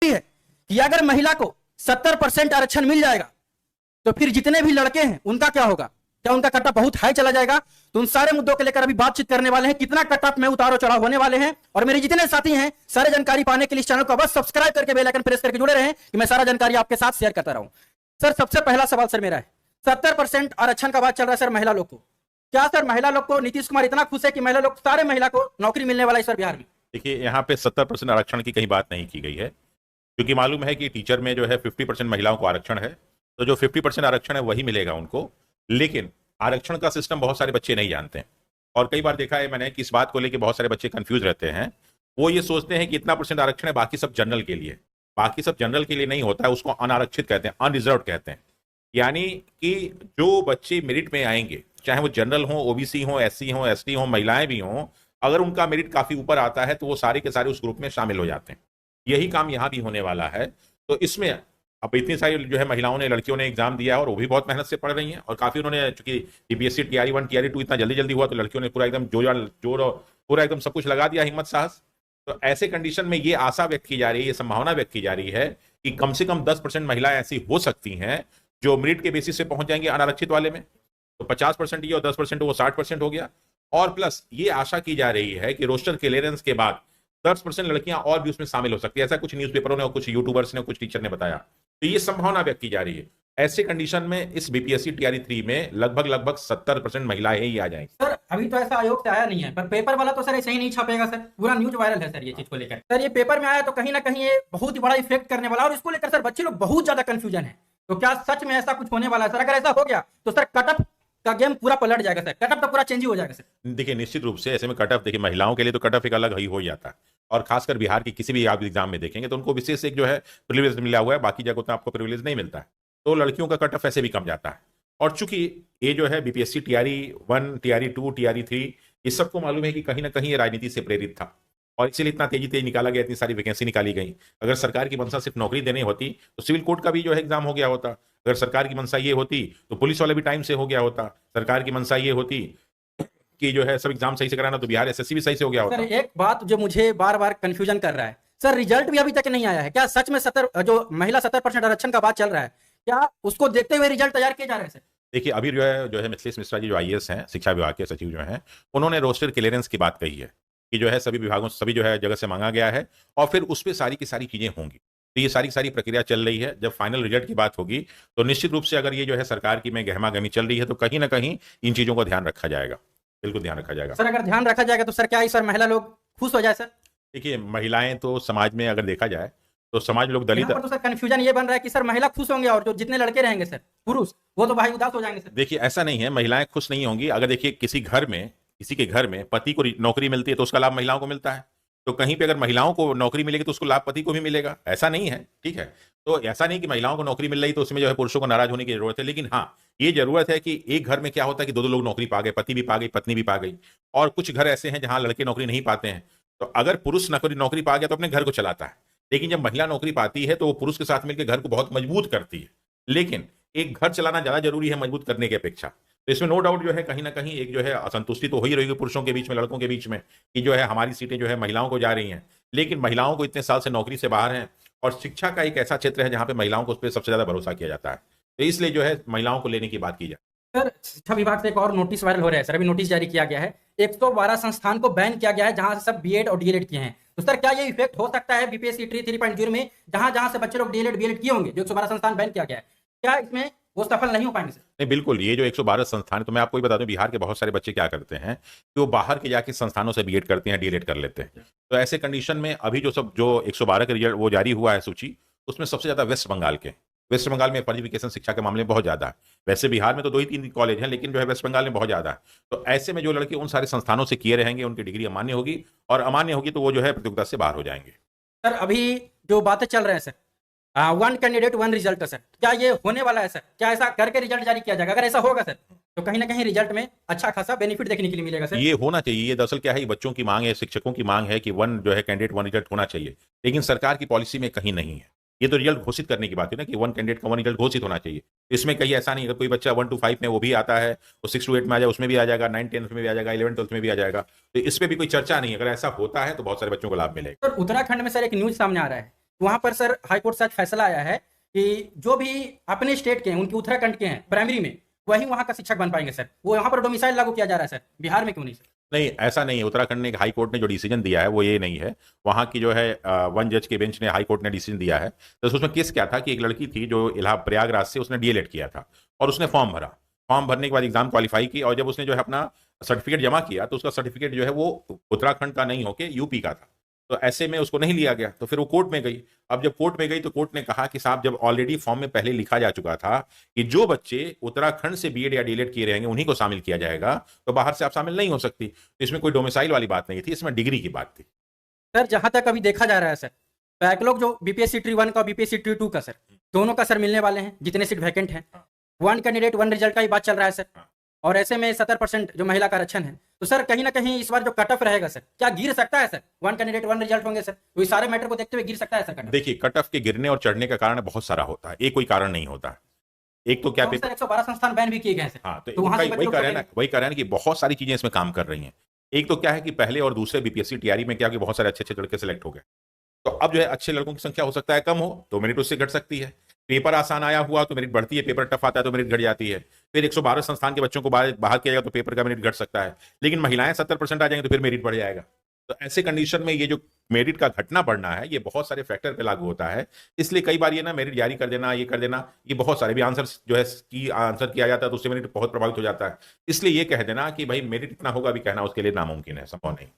है कि अगर महिला को 70% आरक्षण मिल जाएगा तो फिर जितने भी लड़के हैं उनका क्या होगा? क्या उनका कट ऑफ बहुत हाई चला जाएगा? तो उन सारे मुद्दों को लेकर अभी बातचीत करने वाले हैं, कितना कट ऑफ में उतारो चढ़ाव होने वाले हैं। और मेरे जितने साथी हैं सारे जानकारी पाने के लिए इस चैनल को बस सब्सक्राइब करके बेल आइकन प्रेस करके जुड़े रहें कि मैं सारा जानकारी आपके साथ शेयर करता रहूं। सर, सबसे पहला सवाल सर मेरा है, 70% आरक्षण का बात चल रहा है सर महिला लोग को, क्या सर महिला लोग को नीतीश कुमार इतना खुश है कि महिला लोग सारे महिला को नौकरी मिलने वाला है सर बिहार में? देखिए, यहाँ पे 70% आरक्षण की कहीं बात नहीं की गई है, क्योंकि मालूम है कि टीचर में जो है 50% महिलाओं को आरक्षण है, तो जो 50% आरक्षण है वही मिलेगा उनको। लेकिन आरक्षण का सिस्टम बहुत सारे बच्चे नहीं जानते हैं, और कई बार देखा है मैंने कि इस बात को लेकर बहुत सारे बच्चे कंफ्यूज रहते हैं। वो ये सोचते हैं कि इतना परसेंट आरक्षण है, बाकी सब जनरल के लिए। बाकी सब जनरल के लिए नहीं होता है, उसको अनारक्षित कहते हैं, अनरिजर्व कहते हैं। यानी कि जो बच्चे मेरिट में आएंगे, चाहे वो जनरल हो, ओबीसी हो, एससी हो, एसटी हो, महिलाएं भी हों, अगर उनका मेरिट काफी ऊपर आता है तो वो सारे के सारे उस ग्रुप में शामिल हो जाते हैं। यही काम यहाँ भी होने वाला है। तो इसमें अब इतनी सारी जो है महिलाओं ने, लड़कियों ने एग्जाम दिया है और वो भी बहुत मेहनत से पढ़ रही हैं, और काफी उन्होंने, चूंकि टीपीएससी टीआरई 1 टीआरई 2 इतना जल्दी जल्दी हुआ, तो लड़कियों ने पूरा एकदम जोर और पूरा एकदम सब कुछ लगा दिया, हिम्मत साहस। तो ऐसे कंडीशन में ये आशा व्यक्त की जा रही है, ये संभावना व्यक्त की जा रही है कि कम से कम 10% महिलाएं ऐसी हो सकती हैं जो मेरिट के बेसिस से पहुंच जाएंगे अनारक्षित वाले में। तो 50% ये और 10% वो 60% हो गया। और प्लस ये आशा की जा रही है कि रोस्टर क्लियरेंस के बाद 10% लड़कियां और भी उसमें शामिल हो सकती है, ऐसा कुछ न्यूज़पेपरों ने और कुछ यूट्यूबर्स ने, कुछ टीचर ने बताया। तो ये संभावना व्यक्त की जा रही है। ऐसे कंडीशन में इस बीपीएससी टीआरई 3 में लगभग 70% महिलाएं ही आ जाएंगी। सर, अभी तो ऐसा आयोग से आया नहीं है, पर पेपर वाला तो सर ऐसे ही नहीं छापेगा सर, पूरा न्यूज वायरल है सर ये चीज को लेकर। सर, ये पेपर में आया तो कहीं ना कहीं ये बहुत ही बड़ा इफेक्ट करने वाला है, और इसको लेकर सर बच्चे लोग बहुत ज्यादा कंफ्यूजन है। तो क्या सच में ऐसा कुछ होने वाला है सर? अगर ऐसा हो गया तो सर कट ऑफ का गेम पूरा पलट जाएगा सर, कट ऑफ तो पूरा चेंज ही हो जाएगा सर। देखिए, निश्चित रूप से ऐसे में कट ऑफ, देखिए महिलाओं के लिए तो कट ऑफ एक अलग ही हो जाता है, और खासकर बिहार की किसी भी आप एग्जाम में देखेंगे तो उनको विशेष एक जो है प्रिविलेज मिला हुआ है, बाकी जगहों पर आपको प्रिविलेज नहीं मिलता है। तो लड़कियों का कट ऑफ ऐसे भी कम जाता है। और चूंकि ये जो है बीपीएससी टीआरई 1 टीआरई 2 टीआरई 3, इस सबको मालूम है कि कहीं ना कहीं ये राजनीति से प्रेरित था, और इसीलिए इतना तेजी निकाला गया, इतनी सारी वैकेंसी निकाली गई। अगर सरकार की मंशा सिर्फ नौकरी देनी होती तो सिविल कोर्ट का भी जो है एग्जाम हो गया होता। अगर सरकार की मंशा ये होती तो पुलिस वाला भी टाइम से हो गया होता। सरकार की मंशा ये होती कि जो है सब एग्जाम सही से कराना, तो बिहार एसएससी भी सही से हो गया होता। सर, एक बात जो मुझे बार बार कंफ्यूजन कर रहा है सर, रिजल्ट भी अभी तक नहीं आया है। क्या सच में 70 जो महिला 70% आरक्षण का बात चल रहा है, क्या उसको देखते हुए रिजल्ट तैयार किए जा रहे हैं सर? देखिए, अभी जो है मिथिलेश मिश्रा जी जो आईएएस हैं, शिक्षा विभाग के सचिव जो हैं, उन्होंने रोस्टर क्लियरेंस की बात कही है कि जो है सभी विभागों, सभी जो है जगह से मांगा गया है, और फिर उस पे सारी की सारी चीजें होंगी। तो ये सारी सारी प्रक्रिया चल रही है। जब फाइनल रिजल्ट की बात होगी तो निश्चित रूप से अगर ये जो है सरकार की में गहमा-गहमी चल रही है तो कहीं ना कहीं इन चीजों का ध्यान रखा जाएगा, बिल्कुल ध्यान रखा जाएगा। सर, अगर ध्यान रखा जाएगा तो सर क्या सर महिला लोग खुश हो जाए सर? देखिए, महिलाएं तो समाज में अगर देखा जाए तो समाज में लोग दलित, यहाँ पर तो सर कंफ्यूजन ये बन रहा है कि सर महिला खुश होंगे और जो जितने लड़के रहेंगे सर पुरुष, वो तो भाई उदास हो जाएंगे सर। देखिए ऐसा नहीं है, महिलाएं खुश नहीं होंगी। अगर देखिए किसी के घर में पति को नौकरी मिलती है तो उसका लाभ महिलाओं को मिलता है, तो कहीं पे अगर महिलाओं को नौकरी मिलेगी तो उसको लाभ पति को भी मिलेगा, ऐसा नहीं है, ठीक है। तो ऐसा नहीं कि महिलाओं को नौकरी मिल रही तो उसमें जो है पुरुषों को नाराज होने की जरूरत है। लेकिन हाँ, ये जरूरत है कि एक घर में क्या होता है कि दो लोग नौकरी पा गए, पति भी पा गई, पत्नी भी पा गई, और कुछ घर ऐसे हैं जहां लड़के नौकरी नहीं पाते हैं। तो अगर पुरुष नौकरी पा गया तो अपने घर को चलाता है, लेकिन जब महिला नौकरी पाती है तो वो पुरुष के साथ मिलकर घर को बहुत मजबूत करती है। लेकिन एक घर चलाना ज्यादा जरूरी है मजबूत करने की अपेक्षा। तो इसमें नो डाउट जो है कहीं ना कहीं एक जो है असंतुष्टि तो हो ही रहेगी पुरुषों के बीच में, लड़कों के बीच में, कि जो है हमारी सीटें जो है महिलाओं को जा रही हैं। लेकिन महिलाओं को इतने साल से नौकरी से बाहर हैं, और शिक्षा का एक ऐसा क्षेत्र है जहां पे महिलाओं को उस पर सबसे ज्यादा भरोसा किया जाता है, तो इसलिए जो है महिलाओं को लेने की बात की जाए। सर, शिक्षा विभाग से एक और नोटिस वायरल हो रहा है सर, अभी नोटिस जारी किया गया है, 112 संस्थान को बैन किया गया है जहां से सब बीएड और डीएलएड किए हैं। तो सर क्या ये इफेक्ट हो सकता है बीपीएससी 3.0 में, जहां जहां से बच्चे लोग डीएलएड बीएड किए होंगे, जो 112 संस्थान बैन किया गया है, क्या इसमें वो सफल नहीं हो पाएंगे सर? नहीं, बिल्कुल, ये जो 112 संस्थान है, तो मैं आपको ये बता दूं, बिहार के बहुत सारे बच्चे क्या करते हैं कि वो बाहर के जाके संस्थानों से बीएड करते हैं, डीएलएड कर लेते हैं। तो ऐसे कंडीशन में अभी जो 112 का रिजल्ट वो जारी हुआ है सूची, उसमें सबसे ज्यादा वेस्ट बंगाल में फर्जिफिकेशन शिक्षा के मामले में बहुत ज्यादा है। वैसे बिहार में तो 2 ही 3 कॉलेज हैं, लेकिन जो है वेस्ट बंगाल में बहुत ज्यादा है। तो ऐसे में जो लड़के उन सारे संस्थानों से किए रहेंगे उनकी डिग्री अमान्य होगी, और अमान्य होगी तो वो जो है प्रतियोगिता से बाहर हो जाएंगे। सर, अभी जो बातें चल रहे हैं सर, 1 कैंडिडेट 1 रिजल्ट सर, क्या ये होने वाला है सर? क्या ऐसा करके रिजल्ट जारी किया जाएगा? अगर ऐसा होगा सर तो कहीं ना कहीं रिजल्ट में अच्छा खासा बेनिफिट देखने के लिए मिलेगा सर। ये होना चाहिए। ये दरअसल क्या है, ये बच्चों की मांग है, शिक्षकों की मांग है कि 1 जो है कैंडिडेट 1 रिजल्ट होना चाहिए, लेकिन सरकार की पॉलिसी में कहीं नहीं है। ये तो रिजल्ट घोषित करने की बात है ना कि 1 कैंडिडेट का 1 रिजल्ट घोषित होना चाहिए। इसमें कहीं ऐसा नहीं, अगर कोई बच्चा 1 to 5 में वो भी आता है, वो 6 to 8 में आ जाए उसमें भी आ जाएगा, 9 10 में भी आ जाएगा, 11 12 में भी आ जाएगा, तो इस पे भी कोई चर्चा नहीं है। अगर ऐसा होता है तो बहुत सारे बच्चों को लाभ मिलेगा। सर, उत्तराखंड में सर एक न्यूज सामने आ रहा है वहां पर सर हाईकोर्ट से आज फैसला आया है कि जो भी अपने स्टेट के हैं, उनके उत्तराखंड के हैं प्राइमरी में, वही वहां का शिक्षक बन पाएंगे सर। वो यहाँ पर डोमिसाइल लागू किया जा रहा है सर, बिहार में क्यों नहीं सर? नहीं, ऐसा नहीं है। उत्तराखंड ने हाई कोर्ट ने जो डिसीजन दिया है वो ये नहीं है। वहां की जो है वन जज के बेंच ने हाई कोर्ट ने डिसीजन दिया है। तो उसमें केस क्या था कि एक लड़की थी जो प्रयागराज से, उसने डीएलएड किया था और उसने फॉर्म भरा। फॉर्म भरने के बाद एग्जाम क्वालिफाई की और जब उसने जो है अपना सर्टिफिकेट जमा किया तो उसका सर्टिफिकेट जो है वो उत्तराखंड का नहीं होके यूपी का था। तो ऐसे में उसको नहीं लिया गया, तो फिर वो कोर्ट में गई। अब जब कोर्ट में गई तो कोर्ट ने कहा कि साहब, जब ऑलरेडी फॉर्म में पहले लिखा जा चुका था कि जो बच्चे उत्तराखंड से बीएड या डीएलएड किए रहेंगे उन्हीं को शामिल किया जाएगा, तो बाहर से आप शामिल नहीं हो सकती। तो इसमें कोई डोमिसाइल वाली बात नहीं थी, इसमें डिग्री की बात थी। सर जहां तक अभी देखा जा रहा है सर, बैकलॉग जो बीपीएससी ट्री 1 का और बीपीएससी ट्री 2 का सर, दोनों का सर मिलने वाले हैं, जितने सीट वैकेंट हैं। वन कैंडिडेट वन रिजल्ट का ही बात चल रहा है सर। और ऐसे में 70% जो महिला का आरक्षण है, तो सर कहीं ना कहीं इस बार जो कट ऑफ रहेगा सर, क्या गिर सकता है sir? One candidate one result होंगे सर, तो इस सारे मैटर को देखते हुए गिर सकता है सर कट ऑफ? देखिए, कट ऑफ के गिरने और चढ़ने का कारण बहुत सारा होता है, एक कोई कारण नहीं होता। एक तो क्या तो सर 112 संस्थान बैन भी किए गए हैं सर। हाँ, तो वहां से वही कह रहे हैं ना, वही कह रहे हैं ना कि बहुत सारी चीजें इसमें काम कर रही हैं। एक तो क्या है कि पहले और दूसरे बीपीएससी टीआरई में क्या कि बहुत सारे अच्छे अच्छे लड़के सेलेक्ट हो गए। तो अब जो है अच्छे लड़कों की संख्या हो सकता है कम हो, तो मेरिट उससे घट सकती है। पेपर आसान आया हुआ तो मेरिट बढ़ती है, पेपर टफ आता है तो मेरिट घट जाती है। फिर 112 संस्थान के बच्चों को बाहर किया जाएगा तो पेपर का मेरिट घट सकता है। लेकिन महिलाएं 70% आ जाएंगे तो फिर मेरिट बढ़ जाएगा। तो ऐसे कंडीशन में ये जो मेरिट का घटना बढ़ना है, ये बहुत सारे फैक्टर पे लागू होता है। इसलिए कई बार ये ना मेरिट जारी कर देना, ये कर देना, ये बहुत सारे भी आंसर जो है की आंसर किया जाता है तो उससे मेरिट बहुत प्रभावित हो जाता है। इसलिए ये कह देना कि भाई मेरिट इतना होगा भी कहना उसके लिए नामुमकिन है, संभव नहीं।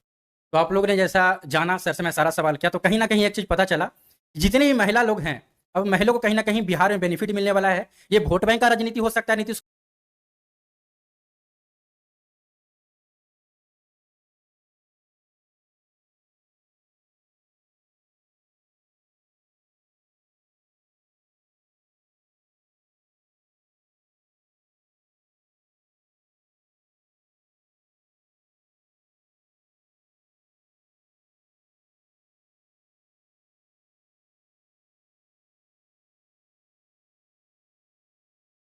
तो आप लोगों ने जैसा जाना सर से मैं सारा सवाल किया, तो कहीं ना कहीं एक चीज पता चला, जितने भी महिला लोग हैं, अब महिलाओं को कहीं ना कहीं बिहार में बेनिफिट मिलने वाला है। ये वोट बैंक का राजनीति हो सकता है नीतीश